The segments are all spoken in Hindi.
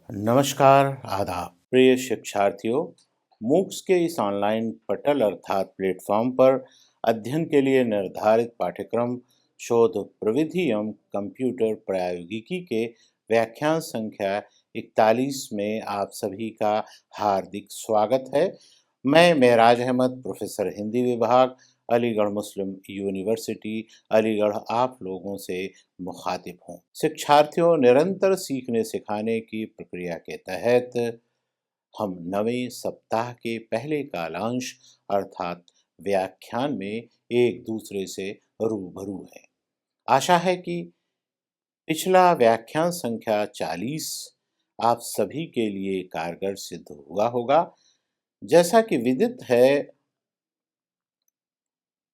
नमस्कार, आदाब। प्रिय शिक्षार्थियों, मूक्स के इस ऑनलाइन पटल अर्थात प्लेटफॉर्म पर अध्ययन के लिए निर्धारित पाठ्यक्रम शोध प्रविधि एवं कंप्यूटर प्रौद्योगिकी के व्याख्यान संख्या 41 में आप सभी का हार्दिक स्वागत है। मैं मेराज अहमद, प्रोफेसर हिंदी विभाग, अलीगढ़ मुस्लिम यूनिवर्सिटी, अलीगढ़ आप लोगों से मुखातिब हूँ। शिक्षार्थियों, निरंतर सीखने सिखाने की प्रक्रिया के तहत हम नवें सप्ताह के पहले कालांश अर्थात व्याख्यान में एक दूसरे से रूबरू हैं। आशा है कि पिछला व्याख्यान संख्या 40 आप सभी के लिए कारगर सिद्ध हुआ होगा। जैसा कि विदित है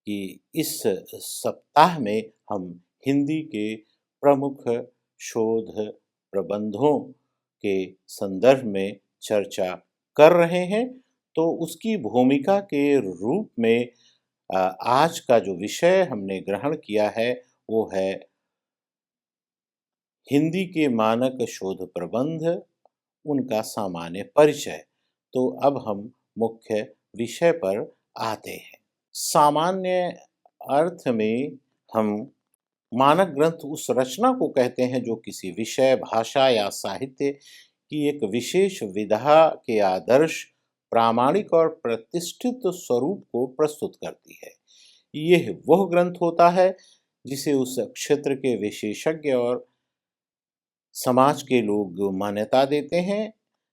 कि इस सप्ताह में हम हिंदी के प्रमुख शोध प्रबंधों के संदर्भ में चर्चा कर रहे हैं। तो उसकी भूमिका के रूप में आज का जो विषय हमने ग्रहण किया है वो है हिंदी के मानक शोध प्रबंध, उनका सामान्य परिचय। तो अब हम मुख्य विषय पर आते हैं। सामान्य अर्थ में हम मानक ग्रंथ उस रचना को कहते हैं जो किसी विषय, भाषा या साहित्य की एक विशेष विधा के आदर्श, प्रामाणिक और प्रतिष्ठित स्वरूप को प्रस्तुत करती है। यह वह ग्रंथ होता है जिसे उस क्षेत्र के विशेषज्ञ और समाज के लोग मान्यता देते हैं,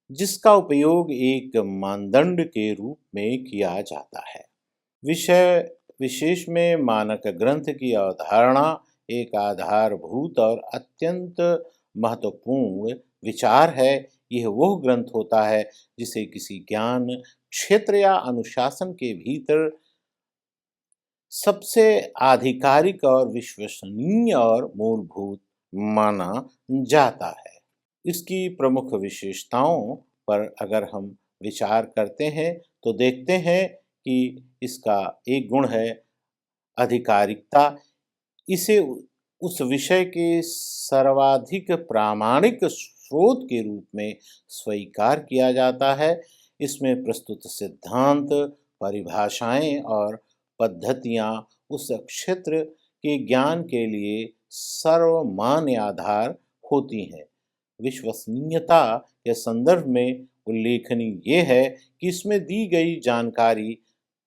जिसका उपयोग एक मानदंड के रूप में किया जाता है। विषय विशेष में मानक ग्रंथ की अवधारणा एक आधारभूत और अत्यंत महत्वपूर्ण विचार है। यह वह ग्रंथ होता है जिसे किसी ज्ञान क्षेत्र या अनुशासन के भीतर सबसे आधिकारिक और विश्वसनीय और मूलभूत माना जाता है। इसकी प्रमुख विशेषताओं पर अगर हम विचार करते हैं तो देखते हैं कि इसका एक गुण है आधिकारिकता। इसे उस विषय के सर्वाधिक प्रामाणिक स्रोत के रूप में स्वीकार किया जाता है। इसमें प्रस्तुत सिद्धांत, परिभाषाएं और पद्धतियां उस क्षेत्र के ज्ञान के लिए सर्वमान्य आधार होती हैं। विश्वसनीयता के संदर्भ में उल्लेखनीय ये है कि इसमें दी गई जानकारी,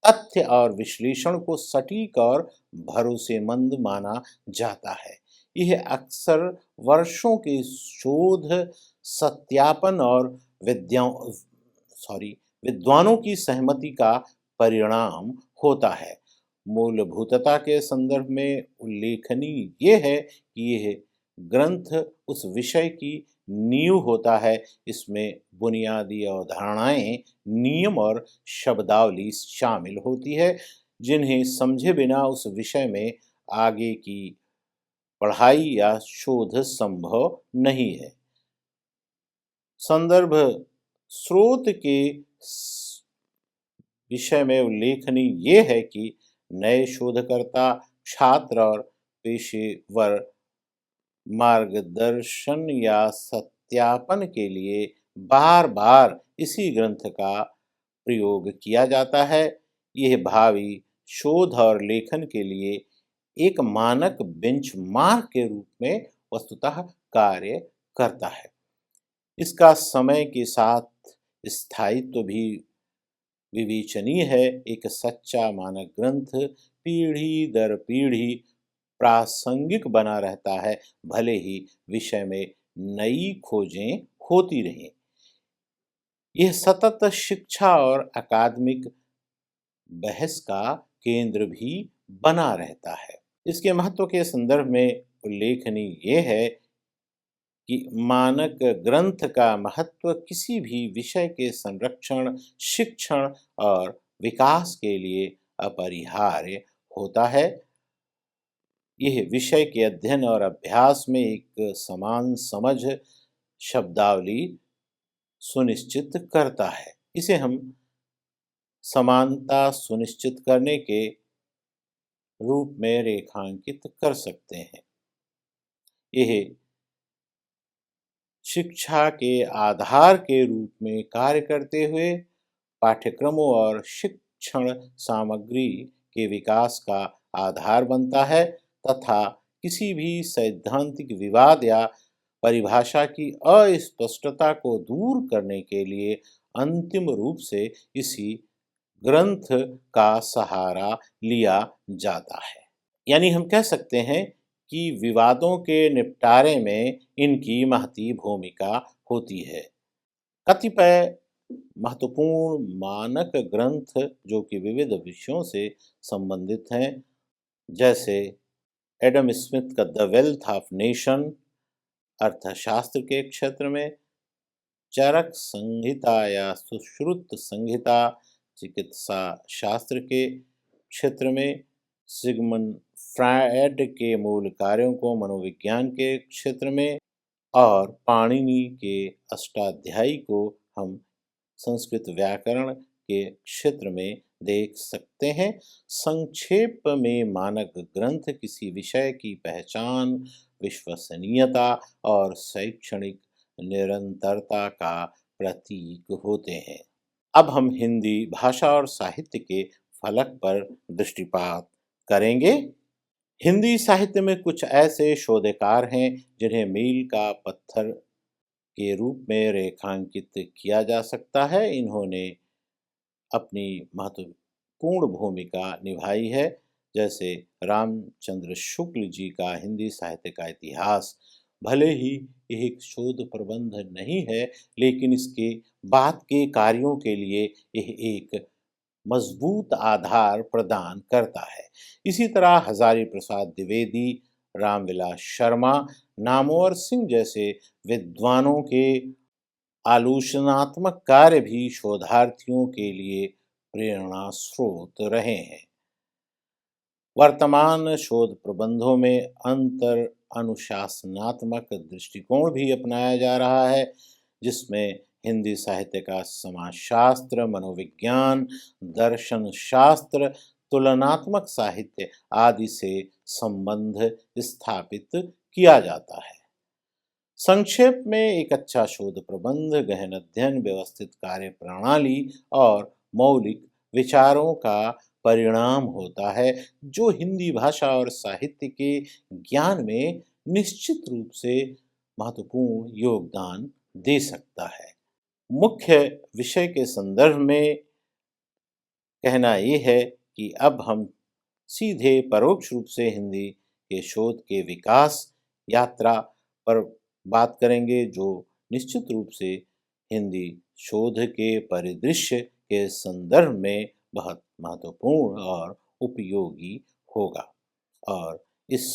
तथ्य और विश्लेषण को सटीक और भरोसेमंद माना जाता है। यह अक्सर वर्षों के शोध, सत्यापन और विद्वानों की सहमति का परिणाम होता है। मूलभूतता के संदर्भ में उल्लेखनीय ये है कि यह ग्रंथ उस विषय की नींव होता है। इसमें बुनियादी अवधारणाएं, नियम और शब्दावली शामिल होती है, जिन्हें समझे बिना उस विषय में आगे की पढ़ाई या शोध संभव नहीं है। संदर्भ स्रोत के विषय में उल्लेखनीय ये है कि नए शोधकर्ता, छात्र और पेशेवर मार्गदर्शन या सत्यापन के लिए बार बार इसी ग्रंथ का प्रयोग किया जाता है। यह भावी शोध और लेखन के लिए एक मानक बेंचमार्क के रूप में वस्तुतः कार्य करता है। इसका समय के साथ स्थायित्व भी विवेचनीय है। एक सच्चा मानक ग्रंथ पीढ़ी दर पीढ़ी प्रासंगिक बना रहता है, भले ही विषय में नई खोजें होती रहें। यह सतत शिक्षा और अकादमिक बहस का केंद्र भी बना रहता है। इसके महत्व के संदर्भ में उल्लेखनीय ये है कि मानक ग्रंथ का महत्व किसी भी विषय के संरक्षण, शिक्षण और विकास के लिए अपरिहार्य होता है। यह विषय के अध्ययन और अभ्यास में एक समान समझ, शब्दावली सुनिश्चित करता है। इसे हम समानता सुनिश्चित करने के रूप में रेखांकित कर सकते हैं। यह शिक्षा के आधार के रूप में कार्य करते हुए पाठ्यक्रमों और शिक्षण सामग्री के विकास का आधार बनता है तथा किसी भी सैद्धांतिक विवाद या परिभाषा की अस्पष्टता को दूर करने के लिए अंतिम रूप से इसी ग्रंथ का सहारा लिया जाता है। यानी हम कह सकते हैं कि विवादों के निपटारे में इनकी महती भूमिका होती है। कतिपय महत्वपूर्ण मानक ग्रंथ जो कि विविध विषयों से संबंधित हैं, जैसे एडम स्मिथ का द वेल्थ ऑफ नेशन अर्थशास्त्र के क्षेत्र में, चरक संहिता या सुश्रुत संहिता चिकित्सा शास्त्र के क्षेत्र में, सिगमंड फ्रायड के मूल कार्यों को मनोविज्ञान के क्षेत्र में और पाणिनि के अष्टाध्यायी को हम संस्कृत व्याकरण के क्षेत्र में देख सकते हैं। संक्षेप में मानक ग्रंथ किसी विषय की पहचान, विश्वसनीयता और शैक्षणिक निरंतरता का प्रतीक होते हैं। अब हम हिंदी भाषा और साहित्य के फलक पर दृष्टिपात करेंगे। हिंदी साहित्य में कुछ ऐसे शोधकार हैं जिन्हें मील का पत्थर के रूप में रेखांकित किया जा सकता है। इन्होंने अपनी महत्वपूर्ण भूमिका निभाई है, जैसे रामचंद्र शुक्ल जी का हिंदी साहित्य का इतिहास भले ही एक शोध प्रबंध नहीं है, लेकिन इसके बाद के कार्यों के लिए यह एक मजबूत आधार प्रदान करता है। इसी तरह हजारी प्रसाद द्विवेदी, रामविलास शर्मा, नामवर सिंह जैसे विद्वानों के आलोचनात्मक कार्य भी शोधार्थियों के लिए प्रेरणा स्रोत रहे हैं। वर्तमान शोध प्रबंधों में अंतर अनुशासनात्मक दृष्टिकोण भी अपनाया जा रहा है, जिसमें हिंदी साहित्य का समाजशास्त्र, मनोविज्ञान, दर्शन शास्त्र, तुलनात्मक साहित्य आदि से संबंध स्थापित किया जाता है। संक्षेप में एक अच्छा शोध प्रबंध गहन अध्ययन, व्यवस्थित कार्य प्रणाली और मौलिक विचारों का परिणाम होता है, जो हिंदी भाषा और साहित्य के ज्ञान में निश्चित रूप से महत्वपूर्ण योगदान दे सकता है। मुख्य विषय के संदर्भ में कहना ये है कि अब हम सीधे परोक्ष रूप से हिंदी के शोध के विकास यात्रा पर बात करेंगे, जो निश्चित रूप से हिंदी शोध के परिदृश्य के संदर्भ में बहुत महत्वपूर्ण और उपयोगी होगा और इस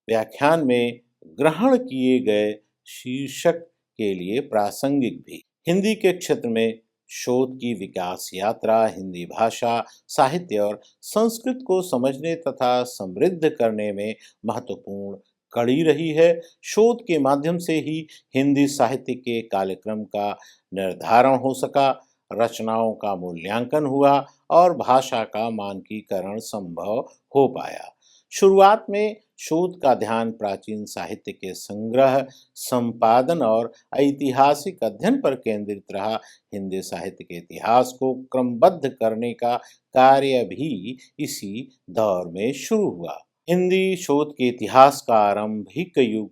व्याख्यान में ग्रहण किए गए शीर्षक के लिए प्रासंगिक भी। हिंदी के क्षेत्र में शोध की विकास यात्रा हिंदी भाषा, साहित्य और संस्कृत को समझने तथा समृद्ध करने में महत्वपूर्ण कड़ी रही है। शोध के माध्यम से ही हिंदी साहित्य के कार्यक्रम का निर्धारण हो सका, रचनाओं का मूल्यांकन हुआ और भाषा का मानकीकरण संभव हो पाया। शुरुआत में शोध का ध्यान प्राचीन साहित्य के संग्रह, संपादन और ऐतिहासिक अध्ययन पर केंद्रित रहा। हिंदी साहित्य के इतिहास को क्रमबद्ध करने का कार्य भी इसी दौर में शुरू हुआ। हिंदी शोध के इतिहास का आरंभिक युग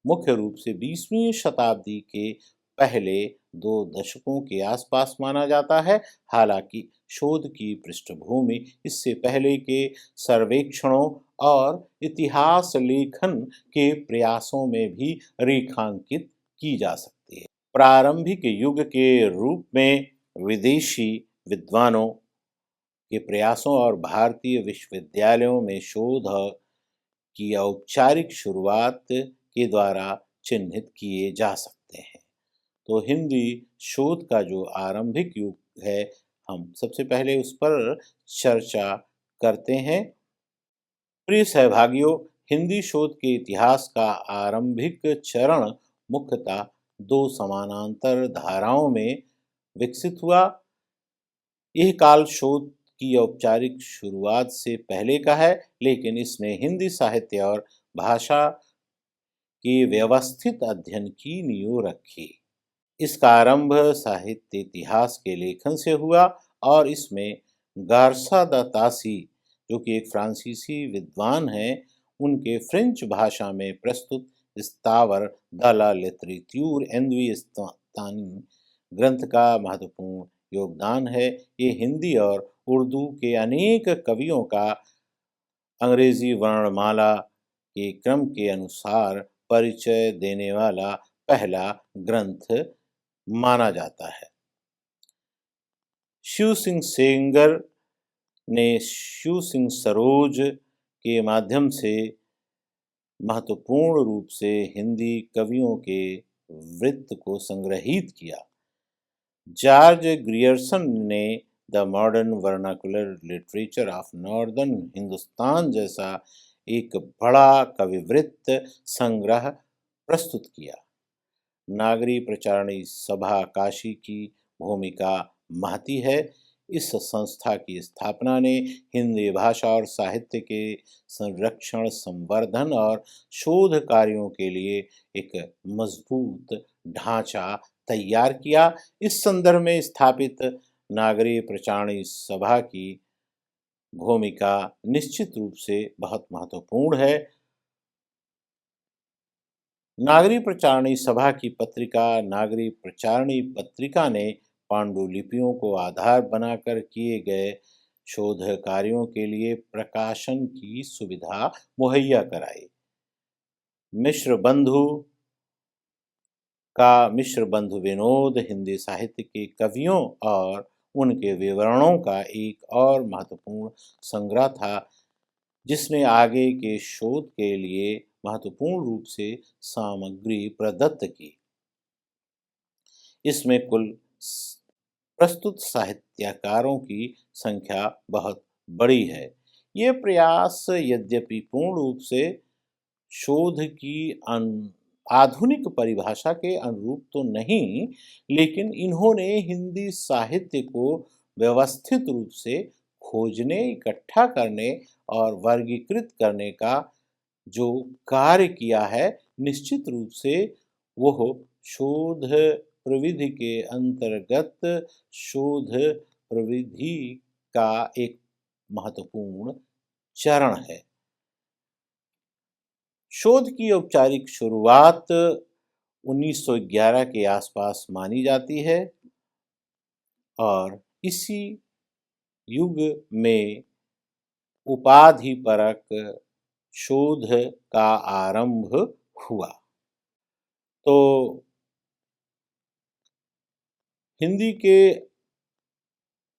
मुख्य रूप से 20वीं शताब्दी के पहले 2 दशकों के आसपास माना जाता है। हालांकि शोध की पृष्ठभूमि इससे पहले के सर्वेक्षणों और इतिहास लेखन के प्रयासों में भी रेखांकित की जा सकती है। प्रारंभिक युग के रूप में विदेशी विद्वानों के प्रयासों और भारतीय विश्वविद्यालयों में शोध की औपचारिक शुरुआत के द्वारा चिन्हित किए जा सकते हैं। तो हिंदी शोध का जो आरंभिक युग है, हम सबसे पहले उस पर चर्चा करते हैं। प्रिय सहभागियों, हिंदी शोध के इतिहास का आरंभिक चरण मुख्यतः 2 समानांतर धाराओं में विकसित हुआ। यह काल शोध की औपचारिक शुरुआत से पहले का है, लेकिन इसने हिंदी साहित्य और भाषा के व्यवस्थित अध्ययन की नींव रखी। इसका आरंभ साहित्य इतिहास के लेखन से हुआ और इसमें गार्सा द तासी, जो कि एक फ्रांसीसी विद्वान हैं, उनके फ्रेंच भाषा में प्रस्तुत स्थावर द ला लिटरेचर हिंदुस्तानी ग्रंथ का महत्वपूर्ण योगदान है। ये हिंदी और उर्दू के अनेक कवियों का अंग्रेजी वर्णमाला के क्रम के अनुसार परिचय देने वाला पहला ग्रंथ माना जाता है। शिव सिंह सेंगर ने शिव सिंह सरोज के माध्यम से महत्वपूर्ण रूप से हिंदी कवियों के वृत्त को संग्रहित किया। जॉर्ज ग्रियर्सन ने the modern vernacular literature of northern Hindustan जैसा एक बड़ा कविवृत्त संग्रह प्रस्तुत किया। नागरी प्रचारणी सभा काशी की भूमिका महती है। इस संस्था की स्थापना ने हिंदी भाषा और साहित्य के संरक्षण, संवर्धन और शोध कार्यों के लिए एक मजबूत ढांचा तैयार किया। इस संदर्भ में स्थापित नागरी प्रचारणी सभा की भूमिका निश्चित रूप से बहुत महत्वपूर्ण है। नागरी प्रचारणी सभा की पत्रिका नागरी प्रचारणी पत्रिका ने पांडुलिपियों को आधार बनाकर किए गए शोध कार्यों के लिए प्रकाशन की सुविधा मुहैया कराई। मिश्र बंधु विनोद हिंदी साहित्य के कवियों और उनके विवरणों का एक और महत्वपूर्ण संग्रह था, जिसने आगे के शोध के लिए महत्वपूर्ण रूप से सामग्री प्रदत्त की। इसमें कुल प्रस्तुत साहित्यकारों की संख्या बहुत बड़ी है। ये प्रयास यद्यपि पूर्ण रूप से शोध की आधुनिक परिभाषा के अनुरूप तो नहीं, लेकिन इन्होंने हिंदी साहित्य को व्यवस्थित रूप से खोजने, इकट्ठा करने और वर्गीकृत करने का जो कार्य किया है, निश्चित रूप से वह शोध प्रविधि के अंतर्गत शोध प्रविधि का एक महत्वपूर्ण चरण है। शोध की औपचारिक शुरुआत 1911 के आसपास मानी जाती है और इसी युग में उपाधिपरक शोध का आरंभ हुआ। तो हिंदी के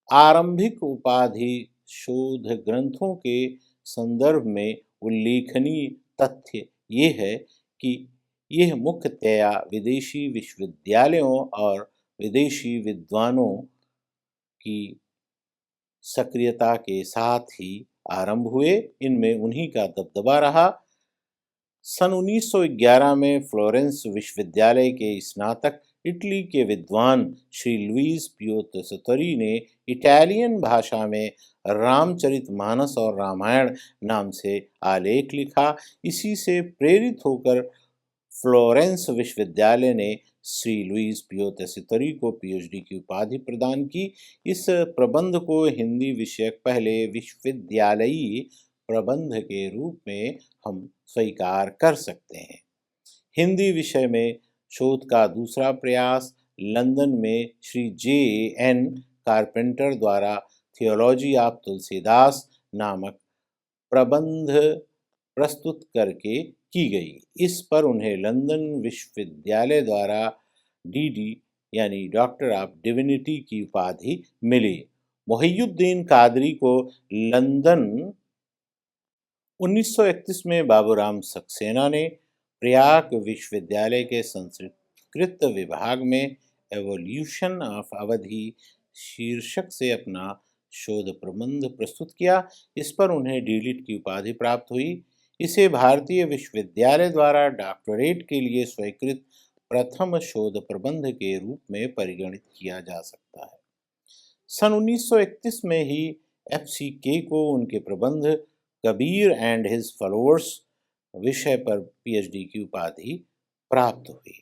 आरंभिक उपाधि शोध ग्रंथों के संदर्भ में उल्लेखनीय तथ्य ये है कि यह मुख्यतया विदेशी विश्वविद्यालयों और विदेशी विद्वानों की सक्रियता के साथ ही आरंभ हुए। इनमें उन्हीं का दबदबा रहा। सन 1911 में फ्लोरेंस विश्वविद्यालय के स्नातक इटली के विद्वान श्री लुईस पियो तसेतोरी ने इटालियन भाषा में रामचरितमानस और रामायण नाम से आलेख लिखा। इसी से प्रेरित होकर फ्लोरेंस विश्वविद्यालय ने श्री लुईस पियो तसेतोरी को पीएचडी की उपाधि प्रदान की। इस प्रबंध को हिंदी विषयक पहले विश्वविद्यालयी प्रबंध के रूप में हम स्वीकार कर सकते हैं। हिंदी विषय में शोध का दूसरा प्रयास लंदन में श्री J.N. कारपेंटर द्वारा थियोलॉजी ऑफ तुलसीदास नामक प्रबंध प्रस्तुत करके की गई। इस पर उन्हें लंदन विश्वविद्यालय द्वारा D.D. यानी डॉक्टर ऑफ डिविनिटी की उपाधि मिली। मोहियुद्दीन कादरी को लंदन 1931 में बाबूराम सक्सेना ने प्रयाग विश्वविद्यालय के संस्कृत विभाग में एवोल्यूशन ऑफ अवधि शीर्षक से अपना शोध प्रबंध प्रस्तुत किया। इस पर उन्हें डीलिट की उपाधि प्राप्त हुई। इसे भारतीय विश्वविद्यालय द्वारा डॉक्टरेट के लिए स्वीकृत प्रथम शोध प्रबंध के रूप में परिगणित किया जा सकता है। सन 1931 में ही FCK को उनके प्रबंध कबीर एंड हिज फॉलोअर्स विषय पर पीएचडी की उपाधि प्राप्त हुई।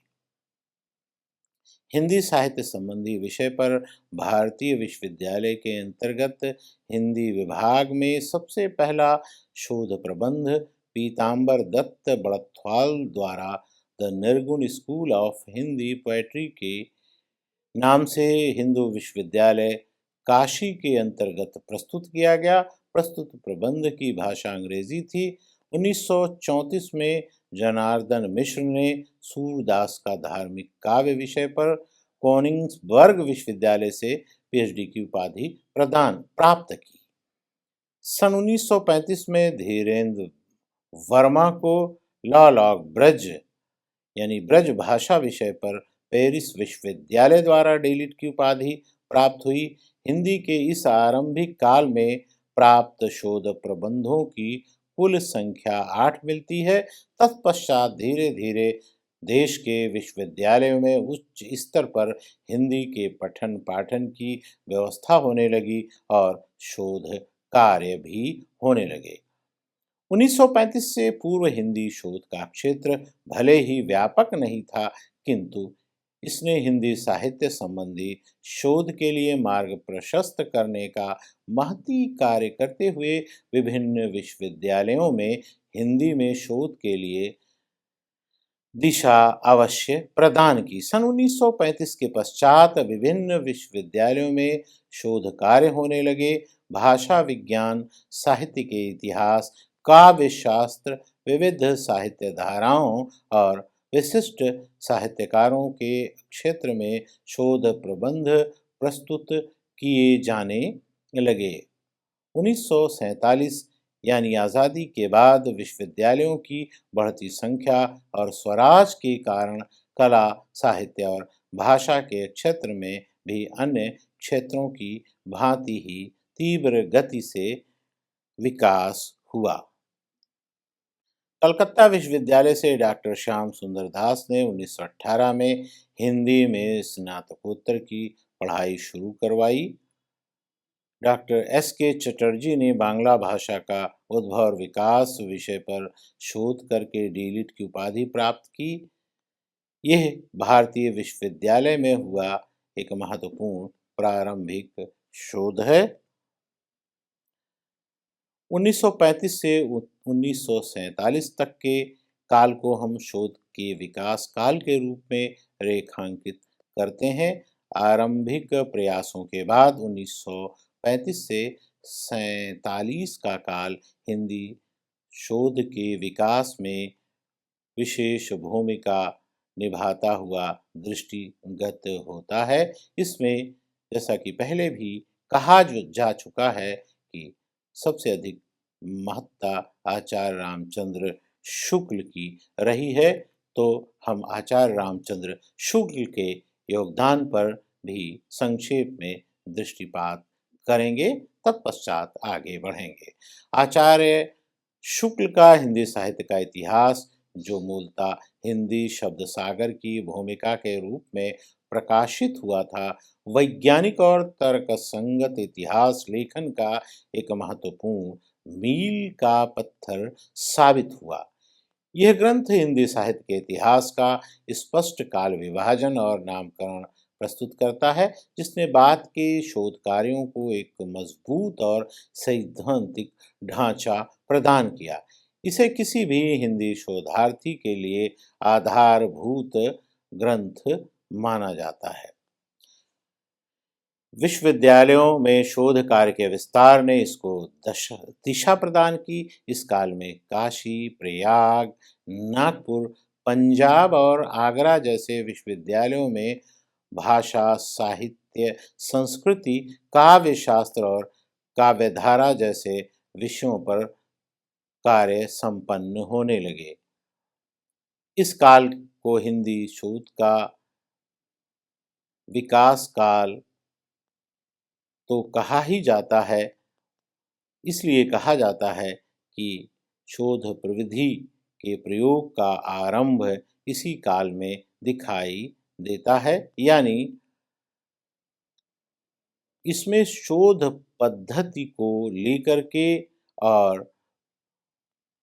हिंदी साहित्य संबंधी विषय पर भारतीय विश्वविद्यालय के अंतर्गत हिंदी विभाग में सबसे पहला शोध प्रबंध पीताम्बर दत्त बड़थवाल द्वारा द निर्गुण स्कूल ऑफ हिंदी पोएट्री के नाम से हिंदू विश्वविद्यालय काशी के अंतर्गत प्रस्तुत किया गया। प्रस्तुत प्रबंध की भाषा अंग्रेजी थी। 1934 में जनार्दन मिश्र ने सूरदास का धार्मिक काव्य विषय पर कोनिंग्सबर्ग विश्वविद्यालय से पीएचडी की उपाधि प्रदान प्राप्त की। सन 1935 में धीरेन्द्र वर्मा को लॉ ऑफ ब्रज यानी ब्रज भाषा विषय पर पेरिस विश्वविद्यालय द्वारा डीलिट की उपाधि प्राप्त हुई। हिंदी के इस आरंभिक काल में प्राप्त शोध प्रबंधों की कुल संख्या 8 मिलती है। तत्पश्चात धीरे धीरे देश के विश्वविद्यालयों में उच्च स्तर पर हिंदी के पठन पाठन की व्यवस्था होने लगी और शोध कार्य भी होने लगे। 1935 से पूर्व हिंदी शोध का क्षेत्र भले ही व्यापक नहीं था, किंतु इसने हिंदी साहित्य संबंधी शोध के लिए मार्ग प्रशस्त करने का महती कार्य करते हुए विभिन्न विश्वविद्यालयों में हिंदी में शोध के लिए दिशा अवश्य प्रदान की। सन 1935 के पश्चात विभिन्न विश्वविद्यालयों में शोध कार्य होने लगे। भाषा विज्ञान, साहित्य के इतिहास, काव्य शास्त्र, विविध साहित्य धाराओं और विशिष्ट साहित्यकारों के क्षेत्र में शोध प्रबंध प्रस्तुत किए जाने लगे। 1947 यानी आज़ादी के बाद विश्वविद्यालयों की बढ़ती संख्या और स्वराज के कारण कला, साहित्य और भाषा के क्षेत्र में भी अन्य क्षेत्रों की भांति ही तीव्र गति से विकास हुआ। कलकत्ता विश्वविद्यालय से डॉक्टर श्याम सुंदर दास ने 1918 में हिंदी में स्नातकोत्तर की पढ़ाई शुरू करवाई। डॉक्टर एस के चटर्जी ने बांग्ला भाषा का उद्भव और विकास विषय पर शोध करके डीलिट की उपाधि प्राप्त की। यह भारतीय विश्वविद्यालय में हुआ एक महत्वपूर्ण प्रारंभिक शोध है। 1935 से 1947 तक के काल को हम शोध के विकास काल के रूप में रेखांकित करते हैं। आरंभिक प्रयासों के बाद 1935 से 47 का काल हिंदी शोध के विकास में विशेष भूमिका निभाता हुआ दृष्टिगत होता है। इसमें जैसा कि पहले भी कहा जा चुका है कि सबसे अधिक महत्ता आचार्य रामचंद्र शुक्ल की रही है, तो हम आचार्य रामचंद्र शुक्ल के योगदान पर भी संक्षेप में दृष्टिपात करेंगे, तत्पश्चात आगे बढ़ेंगे। आचार्य शुक्ल का हिंदी साहित्य का इतिहास, जो मूलतः हिंदी शब्द सागर की भूमिका के रूप में प्रकाशित हुआ था, वैज्ञानिक और तर्कसंगत इतिहास लेखन का एक महत्वपूर्ण मील का पत्थर साबित हुआ। यह ग्रंथ हिंदी साहित्य के इतिहास का स्पष्ट काल विभाजन और नामकरण प्रस्तुत करता है, जिसने बाद के शोध कार्यों को एक मजबूत और सैद्धांतिक ढांचा प्रदान किया। इसे किसी भी हिंदी शोधार्थी के लिए आधारभूत ग्रंथ माना जाता है। विश्वविद्यालयों में शोध कार्य के विस्तार ने इसको दिशा प्रदान की। इस काल में काशी, प्रयाग, नागपुर, पंजाब और आगरा जैसे विश्वविद्यालयों में भाषा, साहित्य, संस्कृति, काव्य शास्त्र और काव्यधारा जैसे विषयों पर कार्य संपन्न होने लगे। इस काल को हिंदी शोध का विकास काल तो कहा ही जाता है। इसलिए कहा जाता है कि शोध प्रविधि के प्रयोग का आरंभ इसी काल में दिखाई देता है, यानी इसमें शोध पद्धति को लेकर के और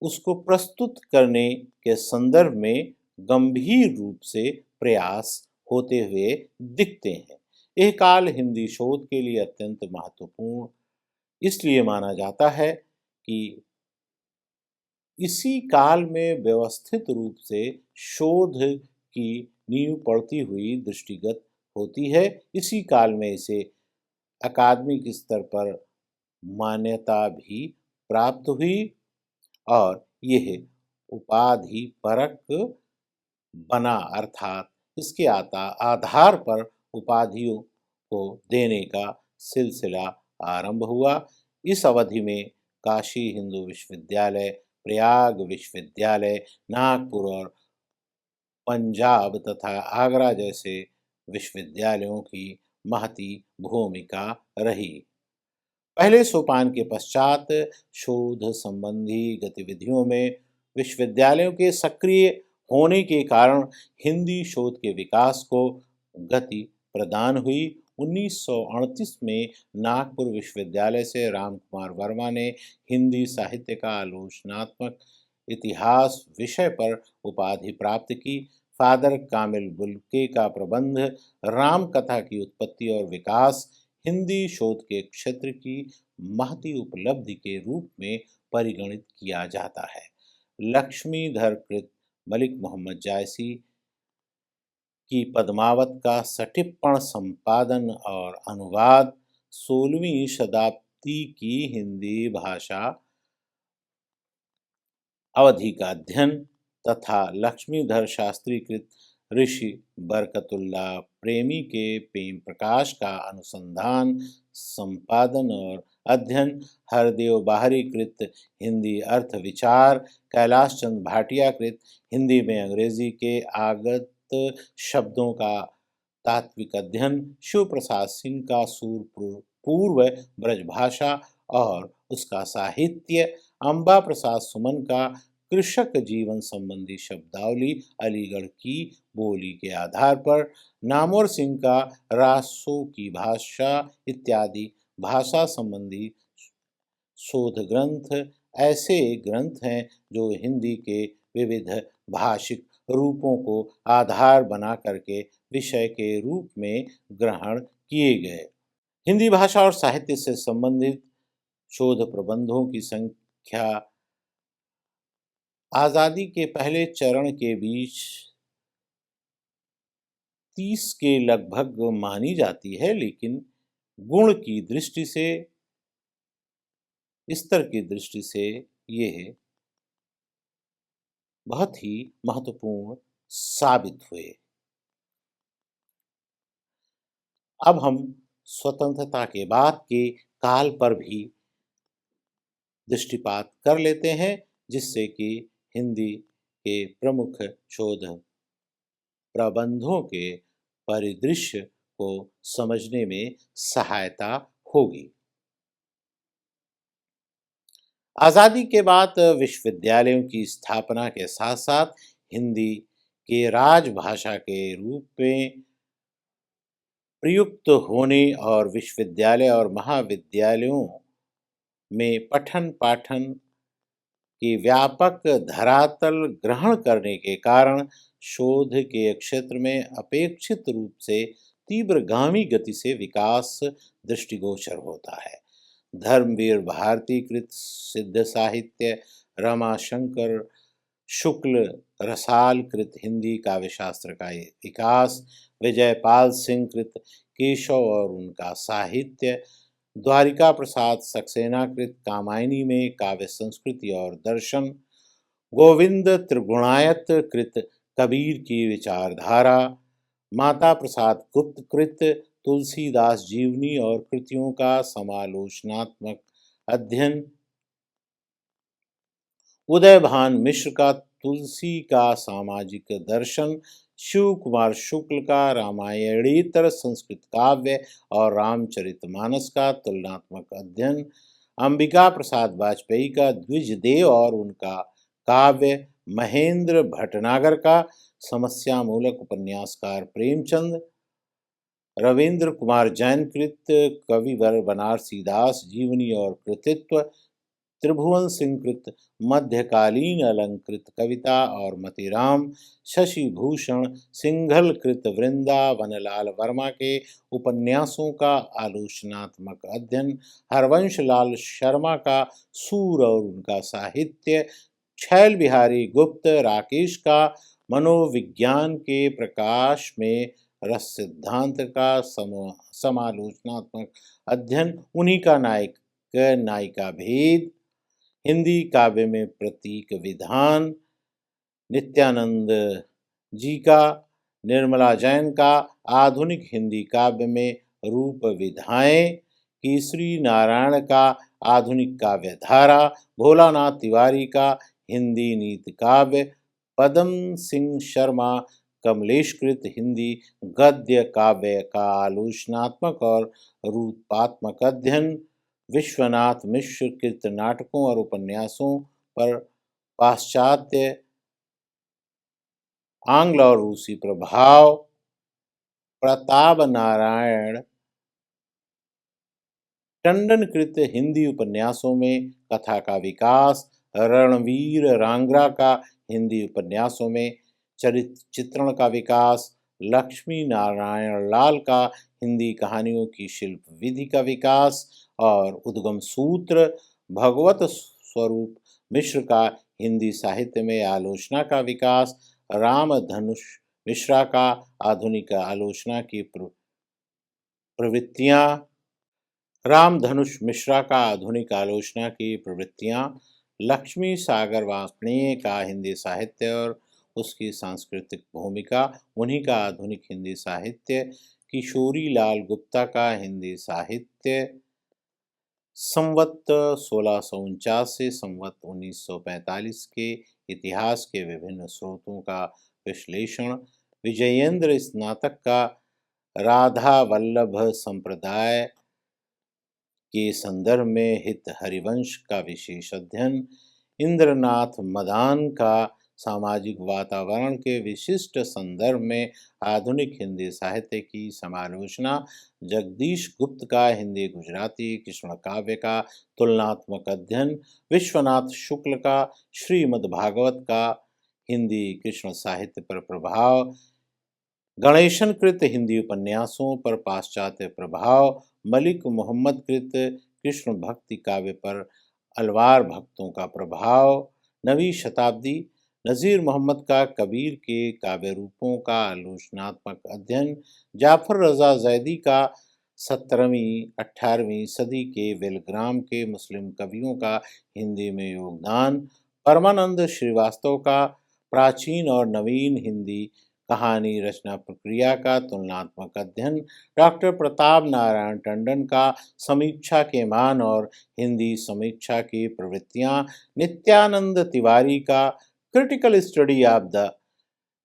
उसको प्रस्तुत करने के संदर्भ में गंभीर रूप से प्रयास होते हुए दिखते हैं। यह काल हिंदी शोध के लिए अत्यंत महत्वपूर्ण इसलिए माना जाता है कि इसी काल में व्यवस्थित रूप से शोध की नींव पड़ती हुई दृष्टिगत होती है। इसी काल में इसे अकादमिक स्तर पर मान्यता भी प्राप्त हुई और यह उपाधि परक बना, अर्थात इसके आधार पर उपाधियों को देने का सिलसिला आरंभ हुआ। इस अवधि में काशी हिंदू विश्वविद्यालय, प्रयाग विश्वविद्यालय, नागपुर और पंजाब तथा आगरा जैसे विश्वविद्यालयों की महती भूमिका रही। पहले सोपान के पश्चात शोध संबंधी गतिविधियों में विश्वविद्यालयों के सक्रिय होने के कारण हिंदी शोध के विकास को गति प्रदान हुई। 1938 में नागपुर विश्वविद्यालय से रामकुमार वर्मा ने हिंदी साहित्य का आलोचनात्मक इतिहास विषय पर उपाधि प्राप्त की। फादर कामिल बुल्के का प्रबंध रामकथा की उत्पत्ति और विकास हिंदी शोध के क्षेत्र की महती उपलब्धि के रूप में परिगणित किया जाता है। लक्ष्मीधर कृत मलिक मोहम्मद जायसी की पद्मावत का सटिप्पण संपादन और अनुवाद, 16वीं शताब्दी की हिंदी भाषा अवधि का अध्ययन तथा लक्ष्मीधर शास्त्री कृत ऋषि बरकतुल्ला प्रेमी के प्रेम प्रकाश का अनुसंधान, संपादन और अध्ययन, हरदेव बाहरी कृत हिंदी अर्थ विचार, कैलाश चंद भाटिया कृत हिंदी में अंग्रेजी के आगत शब्दों का तात्विक अध्ययन, शिव प्रसाद सिंह का पूर्व ब्रजभाषा और उसका साहित्य, अम्बा प्रसाद सुमन का कृषक जीवन संबंधी शब्दावली अलीगढ़ की बोली के आधार पर, नामवर सिंह का रासों की भाषा इत्यादि भाषा संबंधी शोध ग्रंथ ऐसे ग्रंथ हैं जो हिंदी के विविध भाषिक रूपों को आधार बना करके विषय के रूप में ग्रहण किए गए। हिंदी भाषा और साहित्य से संबंधित शोध प्रबंधों की संख्या आजादी के पहले चरण के बीच 30 के लगभग मानी जाती है, लेकिन गुण की दृष्टि से, स्तर की दृष्टि से यह बहुत ही महत्वपूर्ण साबित हुए। अब हम स्वतंत्रता के बाद के काल पर भी दृष्टिपात कर लेते हैं, जिससे कि हिंदी के प्रमुख शोध प्रबंधों के परिदृश्य को समझने में सहायता होगी। आज़ादी के बाद विश्वविद्यालयों की स्थापना के साथ साथ हिंदी के राजभाषा के रूप में प्रयुक्त होने और विश्वविद्यालय और महाविद्यालयों में पठन पाठन की व्यापक धरातल ग्रहण करने के कारण शोध के क्षेत्र में अपेक्षित रूप से तीव्रगामी गति से विकास दृष्टिगोचर होता है। धर्मवीर भारती कृत सिद्ध साहित्य, रमाशंकर शुक्ल रसाल कृत हिंदी काव्य शास्त्र का विकास, विजयपाल सिंह कृत केशव और उनका साहित्य, द्वारिका प्रसाद सक्सेना कृत कामायनी में काव्य संस्कृति और दर्शन, गोविंद त्रिगुणायत कृत कबीर की विचारधारा, माता प्रसाद गुप्त कृत तुलसीदास जीवनी और कृतियों का समालोचनात्मक अध्ययन, उदयभान मिश्र का तुलसी का सामाजिक दर्शन, शिव कुमार शुक्ल का रामायणेतर संस्कृत काव्य और रामचरितमानस का तुलनात्मक अध्ययन, अंबिका प्रसाद वाजपेयी का द्विजदेव और उनका काव्य, महेंद्र भटनागर का समस्या मूलक उपन्यासकार प्रेमचंद, रविंद्र कुमार जैन कृत कविवर बनारसी दास जीवनी और कृतित्व, त्रिभुवन सिंह कृत मध्यकालीन अलंकृत कविता और मतिराम शशि भूषण सिंघल कृत वृंदावनलाल वर्मा के उपन्यासों का आलोचनात्मक अध्ययन, हरवंश लाल शर्मा का सूर और उनका साहित्य, छैल बिहारी गुप्त राकेश का मनोविज्ञान के प्रकाश में रस सिद्धांत का समालोचनात्मक अध्ययन, उन्हीं का नायक नायिका भेद, हिंदी काव्य में प्रतीक विधान, नित्यानंद जी का, निर्मला जैन का आधुनिक हिंदी काव्य में रूप विधाएं, केसरी नारायण का आधुनिक काव्य धारा, भोलानाथ तिवारी का हिंदी नीति काव्य, पदम सिंह शर्मा कमलेशकृत हिंदी गद्य काव्य का आलोचनात्मक और रूपात्मक अध्ययन, विश्वनाथ मिश्र कृत नाटकों और उपन्यासों पर पाश्चात्य, आंग्ल और रूसी प्रभाव, प्रताप नारायण टंडन कृत हिंदी उपन्यासों में कथा का विकास, रणवीर रांगरा का हिंदी उपन्यासों में चरित्र चित्रण का विकास, लक्ष्मी नारायण लाल का हिंदी कहानियों की शिल्प विधि का विकास और उद्गम सूत्र, भगवत स्वरूप मिश्र का हिंदी साहित्य में आलोचना का विकास, रामधनुष मिश्रा का आधुनिक आलोचना की प्रवृत्तियां, रामधनुष मिश्रा का आधुनिक आलोचना की प्रवृत्तियां, लक्ष्मी सागर वार्ष्णेय का हिंदी साहित्य और उसकी सांस्कृतिक भूमिका, उन्हीं का आधुनिक हिंदी साहित्य, किशोरी लाल गुप्ता का हिंदी साहित्य, संवत 1649 से संवत 1945 के इतिहास के विभिन्न स्रोतों का विश्लेषण, विजयेंद्र स्नातक का राधा वल्लभ संप्रदाय के संदर्भ में हित हरिवंश का विशेष अध्ययन, इंद्रनाथ मदान का सामाजिक वातावरण के विशिष्ट संदर्भ में आधुनिक हिंदी साहित्य की समालोचना, जगदीश गुप्त का हिंदी गुजराती कृष्ण काव्य का तुलनात्मक अध्ययन, विश्वनाथ शुक्ल का श्रीमद्भागवत का हिंदी कृष्ण साहित्य पर प्रभाव, गणेशन कृत हिंदी उपन्यासों पर पाश्चात्य प्रभाव, मलिक मोहम्मद कृत कृष्ण भक्ति काव्य पर अलवार भक्तों का प्रभाव, नवीं शताब्दी, नज़ीर मोहम्मद का कबीर के काव्य रूपों का आलोचनात्मक अध्ययन, जाफर रज़ा ज़ैदी का 17वीं-18वीं सदी के वेलग्राम के मुस्लिम कवियों का हिंदी में योगदान, परमानंद श्रीवास्तव का प्राचीन और नवीन हिंदी कहानी रचना प्रक्रिया का तुलनात्मक अध्ययन, डॉक्टर प्रताप नारायण टंडन का समीक्षा के मान और हिंदी समीक्षा की प्रवृत्तियां, नित्यानंद तिवारी का critical study of the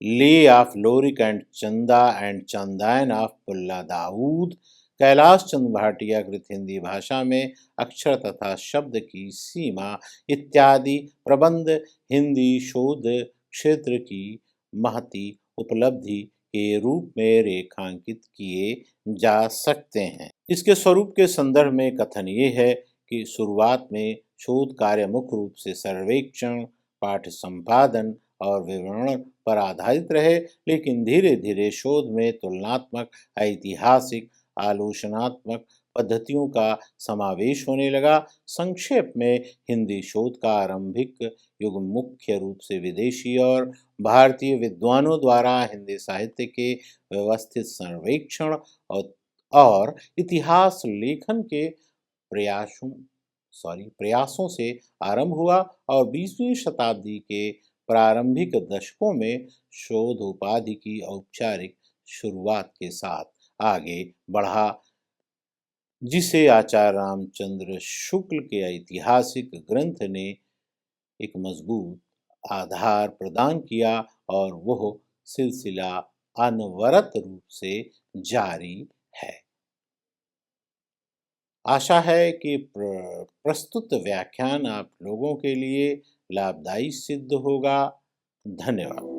lay off Lorik and चंदा एंड चंदायन ऑफ पुल्ला दाऊद, कैलाश चंद भाटिया कृत हिंदी भाषा में अक्षर तथा शब्द की सीमा इत्यादि प्रबंध हिंदी शोध क्षेत्र की महती उपलब्धि के रूप में रेखांकित किए जा सकते हैं। इसके स्वरूप के संदर्भ में कथन ये है कि शुरुआत में शोध कार्य मुख्य रूप से सर्वेक्षण, पाठ संपादन और विवरण पर आधारित रहे, लेकिन धीरे धीरे शोध में तुलनात्मक, ऐतिहासिक, आलोचनात्मक पद्धतियों का समावेश होने लगा। संक्षेप में हिंदी शोध का आरंभिक युग मुख्य रूप से विदेशी और भारतीय विद्वानों द्वारा हिंदी साहित्य के व्यवस्थित सर्वेक्षण और इतिहास लेखन के प्रयासों से आरंभ हुआ और 20वीं शताब्दी के प्रारंभिक दशकों में शोध उपाधि की औपचारिक शुरुआत के साथ आगे बढ़ा, जिसे आचार्य रामचंद्र शुक्ल के ऐतिहासिक ग्रंथ ने एक मजबूत आधार प्रदान किया और वह सिलसिला अनवरत रूप से जारी है। आशा है कि प्रस्तुत व्याख्यान आप लोगों के लिए लाभदायी सिद्ध होगा। धन्यवाद।